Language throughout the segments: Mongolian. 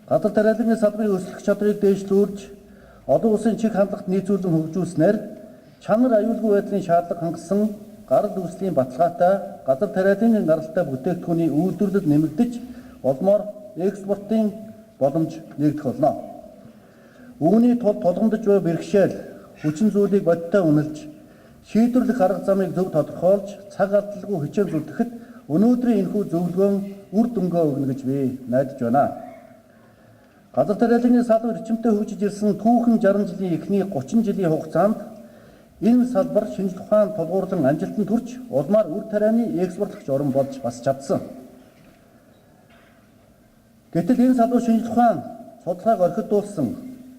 Гадар тариалангын салбарын өсөлт чадрыг дэвшлүүлж, олон улсын чиг хандлагт нийцүүлэн хөгжүүлснээр чанар аюулгүй байдлын шаардлага хангасан гарал үүслийн баталгаатай гадар тариалангын гаралтай бүтээгдэхүүний үйлдвэрлэл нэмэгдэж, улмаар экспортын боломж нэгдэх болно. Үүний тулд тулгамдж буй бэрхшээл, хүчин зүйлийг бодиттой үнэлж, шийдвэрлэх арга замыг зөв тодорхойлж, цаг алдалгүй хичээл зүтгэхэд өнөөдрийн энэхүү зөвлөгөөн үр дүнгээ өгнө гэж би найдаж байна. Гадар тариалангын салбар эрчимтэй хөгжиж ирсэн түүхэн 60 жилийн эхний 30 жилийн хугацаанд энэ салбар шинжлэх ухаан тулгуурлан амжилтанд хүрч, улмаар үр тарианы экспортлогч орн болж бас чадсан. Гэтэл энэ салбар шинжлэх ухаан судалгааг орхидуулсан,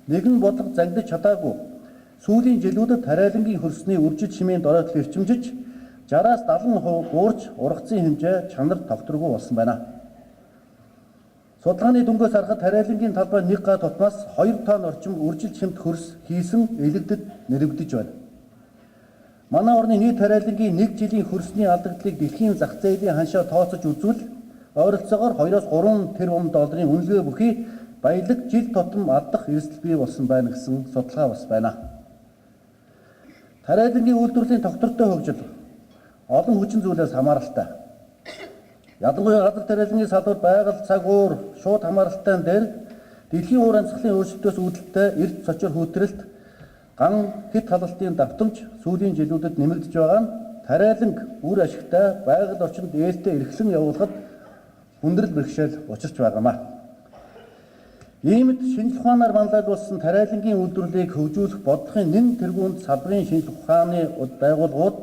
нэгэн бодлого зангидж чадаагүй, сүүлийн жилүүдэд тариалангийн хөрсний үржил шимийн дороотол эрчимжиж, 60-70% буурч ургацын хэмжээ чанар тогтворгүй болсон байна. Судалгааны дүнгээс харахад тариалангийн талбай 1 га тутмаас 2 тонн орчим үржил шимт хөрс хийсэн элэгдэд нэрвэгдэж байна. Манай орны нийт тариалангийн 1 жилийн хөрсний алдагдлыг дэлхийн зах зээлийн ханшаа тооцож үзвэл ойролцоогоор 2-3 тэрбум долларын үнэлгээ бүхий баялаг жил тутам алдах эрсдэл бий болсон байна гэсэн судалгаа бас байна. Тариалангийн үйлдвэрлэлийн тогтвортой хөгжил олон хүчин зүйлээс хамааралтай. Ялангуяа гадар тариалангийн салбар байгаль, цаг уур, шууд хамааралтай дээр дэлхийн уур амьсгалын өөрчлөлтөөс үүдэлтэй эрт цочор хүүтрэлт, ган хэд халалтын давтамж сүүлийн жилүүдэд нэмэгдэж байгаа нь тариаланг үр ашигтай байгаль орчинд ээлтэй эрхлэн явуулахад хүндрэл бэрхшээл учирч байгаамаа. Иймд шинжлэх ухаанаар манлайлуулсан тариалангийн үйлдвэрлэлийг хөгжүүлэх бодлогын нэн тэргуунд салбарын шинжлэх ухааны байгууллагууд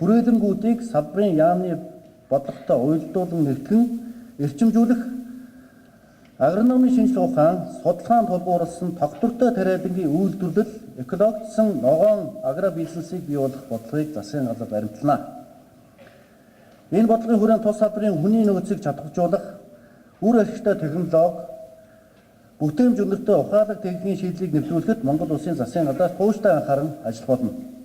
хүрээлэнгүүдийг салбарын яамны бодлоготой уялдуулан нэгтгэн эрчимжүүлэх, агрономын шинжлэх ухаан, судалгаанд тулгуурласан тогтвортой тариалангийн үйлдвэрлэл, экологичсон ногоон агробизнесийг бий болгох бодлогыг засгийн газар баримтлана. Энэ бодлогын хүрээнд тус салбарын хүний нөөцийг чадваржуулах, үр ашигтай технологи, бүтээмж өнөртэй ухаалаг техникийн шийдлийг нэвтрүүлэхэд Монгол Улсын засгийн газар тууштай анхааран ажиллах болно.